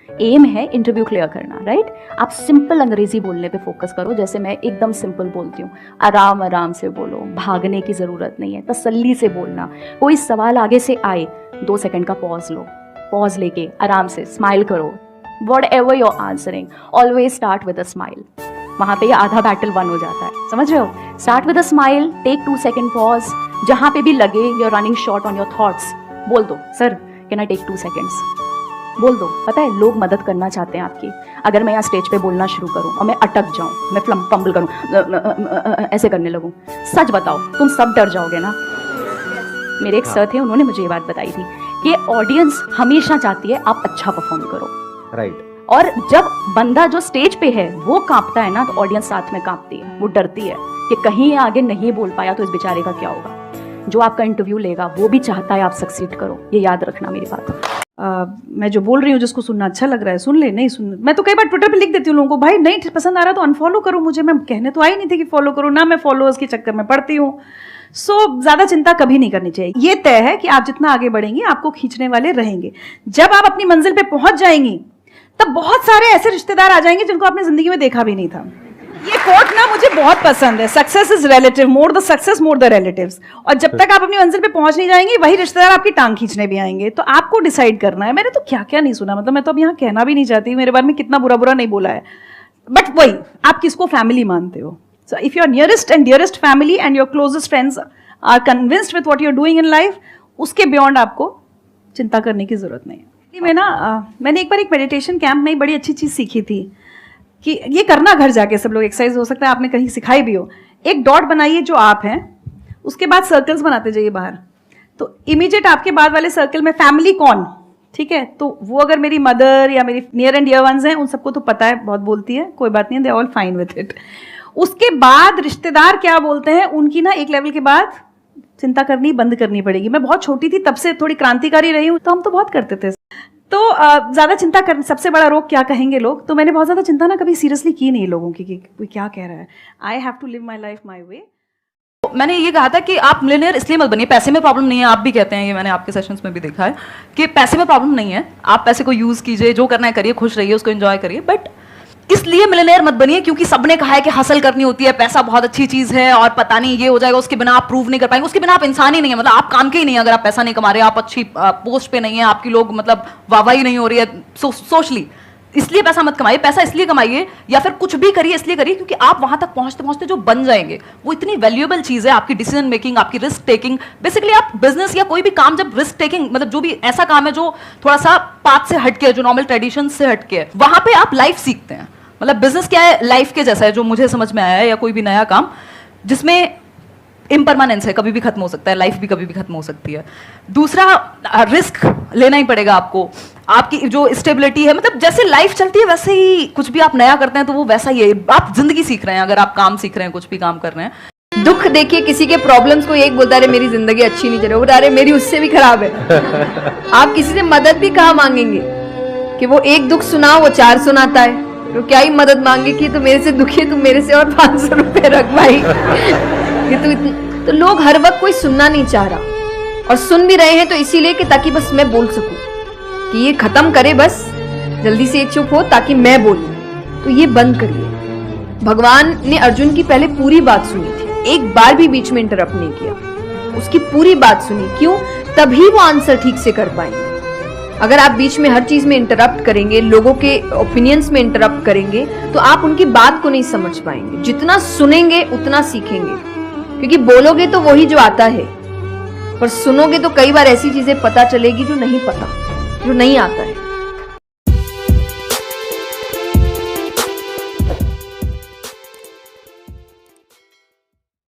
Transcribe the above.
M है interview clear करना, right? आप सिंपल अंग्रेजी बोलने पे फोकस करो, जैसे मैं एकदम सिंपल बोलती हूँ। आराम आराम से बोलो, भागने की ज़रूरत नहीं है, तसल्ली से बोलना। कोई सवाल आगे से आए, 2 सेकंड का पॉज लो, पॉज लेके आराम से स्माइल करो। Whatever you're answering, always start with a smile. वहाँ पे ये आधा बैटल वन हो जाता है, समझ रहे हो? Start with a smile, take 2 second pause, जहाँ पे भी लगे you're running short on your thoughts, बोल दो, sir can I take 2 seconds, बोल दो। पता है लोग मदद करना चाहते हैं आपकी। अगर मैं यहाँ स्टेज पे बोलना शुरू करूँ और मैं अटक जाऊँ, मैं फंबल करूँ, ऐसे करने लगूँ, सच बताओ तुम सब डर जाओगे ना। मेरे एक सर थे, उन्होंने मुझे ये बात बताई थी कि ऑडियंस हमेशा चाहती है आप अच्छा परफॉर्म करो, राइट। और जब बंदा जो स्टेज पे है वो कांपता है ना, तो ऑडियंस साथ में कांपती है, वो डरती है कि कहीं ये आगे नहीं बोल पाया तो इस बेचारे का क्या होगा। जो आपका इंटरव्यू लेगा वो भी चाहता है आप सक्सीड करो, ये याद रखना मेरी बात। मैं जो बोल रही हूँ जिसको सुनना अच्छा लग रहा है सुन ले, नहीं सुन। मैं तो कई बार ट्विटर पे लिख देती हूँ लोगों को, भाई नहीं पसंद आ रहा तो अनफॉलो करो मुझे। मैं कहने तो आई नहीं थी कि फॉलो करो ना, मैं फॉलोअर्स के चक्कर में पड़ती हूँ। ज़्यादा चिंता कभी नहीं करनी चाहिए। ये तय है कि आप जितना आगे बढ़ेंगे आपको खींचने वाले रहेंगे। जब आप अपनी मंजिल पे पहुंच जाएंगी तब बहुत सारे ऐसे रिश्तेदार आ जाएंगे जिनको आपने जिंदगी में देखा भी नहीं था। ये कोट ना मुझे बहुत पसंद है, success is relative, more the success more the relatives. और जब तक आप अपनी मंजिल पे पहुंच नहीं जाएंगे वही रिश्तेदार आपकी टांग खींचने भी आएंगे। तो आपको डिसाइड करना है। मैंने तो क्या क्या नहीं सुना, मतलब मैं तो अब यहाँ कहना भी नहीं चाहती मेरे बारे में कितना बुरा बुरा नहीं बोला है, बट वही आप किसको फैमिली मानते हो। So if your nearest and dearest family and your closest friends are convinced with what you are doing in life, उसके बियॉन्ड आपको चिंता करने की जरूरत नहीं है। मैंने एक बार एक मेडिटेशन कैंप में बड़ी अच्छी चीज़ सीखी थी कि ये करना घर जाके सब लोग, एक्सरसाइज हो सकता है आपने कहीं सिखाई भी हो। एक डॉट बनाइए जो आप हैं, उसके बाद सर्कल्स बनाते जाइए बाहर। तो इमीडिएट आपके बाद वाले सर्कल में फैमिली कौन, ठीक है, तो वो अगर मेरी मदर या मेरी नियर एंड डियर वंस हैं, उन सबको तो पता है, बहुत बोलती है, कोई बात नहीं, they all fine with it. उसके बाद रिश्तेदार क्या बोलते हैं, उनकी ना एक लेवल के बाद चिंता करनी बंद करनी पड़ेगी। मैं बहुत छोटी थी तब से थोड़ी क्रांतिकारी रही हूँ, तो हम तो बहुत करते थे। तो ज़्यादा चिंता कर, सबसे बड़ा रोग क्या कहेंगे लोग, तो मैंने बहुत ज़्यादा चिंता ना कभी सीरियसली की नहीं लोगों की कि कोई क्या कह रहा है। I have to live my life my way. मैंने ये कहा था कि आप मिलियनेयर इसलिए मत बनिए, पैसे में प्रॉब्लम नहीं है। आप भी कहते हैं, ये मैंने आपके सेशंस में भी देखा है कि पैसे में प्रॉब्लम नहीं है, आप पैसे को यूज़ कीजिए, जो करना है करिए, खुश रहिए, उसको एंजॉय करिए। बट इसलिए मिलियनेयर मत बनिए क्योंकि सबने कहा है कि हासिल करनी होती है, पैसा बहुत अच्छी चीज है और पता नहीं ये हो जाएगा, उसके बिना आप प्रूव नहीं कर पाएंगे, उसके बिना आप इंसान ही नहीं है, मतलब आप काम के ही नहीं है। अगर आप पैसा नहीं कमा रहे, आप अच्छी पोस्ट पे नहीं है, आपकी लोग मतलब वाहवाही नहीं हो रही है सोशली, इसलिए पैसा मत कमाइए। पैसा इसलिए कमाइए या फिर कुछ भी करिए इसलिए करिए क्योंकि आप वहां तक पहुंचते पहुंचते जो बन जाएंगे वो इतनी वैल्यूएबल चीज है, आपकी डिसीजन मेकिंग, आपकी रिस्क टेकिंग। बेसिकली आप बिजनेस या कोई भी काम जब रिस्क टेकिंग, मतलब जो भी ऐसा काम है जो थोड़ा सा पाथ से हटके है, जो नॉर्मल ट्रेडिशन से हटके है, वहां पे आप लाइफ सीखते हैं। मतलब बिजनेस क्या है, लाइफ के जैसा है, जो मुझे समझ में आया है, या कोई भी नया काम जिसमें इम्परमानेंस है, कभी भी खत्म हो सकता है, लाइफ भी कभी भी खत्म हो सकती है। दूसरा, रिस्क लेना ही पड़ेगा आपको, आपकी जो स्टेबिलिटी है, मतलब जैसे लाइफ चलती है वैसे ही कुछ भी आप नया करते हैं तो वो वैसा ही है। आप जिंदगी सीख रहे हैं, अगर आप काम सीख रहे हैं, कुछ भी काम कर रहे हैं। दुख देखिए किसी के प्रॉब्लम्स को एक बोलता है मेरी जिंदगी अच्छी नहीं चल रही, वो बता रहे मेरी उससे भी खराब है। आप किसी से मदद भी कहाँ मांगेंगे कि वो एक दुख सुनाओ वो 4 सुनाता है, तो क्या ही मदद मांगे कि तो मेरे से दुखी है, तुम मेरे से और 500 रुपए रख भाई। ये तो लोग हर वक्त कोई सुनना नहीं चाह रहा, और सुन भी रहे हैं तो इसीलिए कि ताकि बस मैं बोल सकूं, कि ये खत्म करे बस जल्दी से, चुप हो ताकि मैं बोलूं। तो ये बंद करिए। भगवान ने अर्जुन की पहले पूरी बात सुनी थी, एक बार भी बीच में इंटरप्ट नहीं किया, उसकी पूरी बात सुनी। क्यों? तभी वो आंसर ठीक से कर पाएंगे। अगर आप बीच में हर चीज में इंटरप्ट करेंगे, लोगों के ओपिनियंस में इंटरप्ट करेंगे, तो आप उनकी बात को नहीं समझ पाएंगे। जितना सुनेंगे उतना सीखेंगे, क्योंकि बोलोगे तो वही जो आता है, पर सुनोगे तो कई बार ऐसी चीजें पता चलेगी जो नहीं पता, जो नहीं आता है।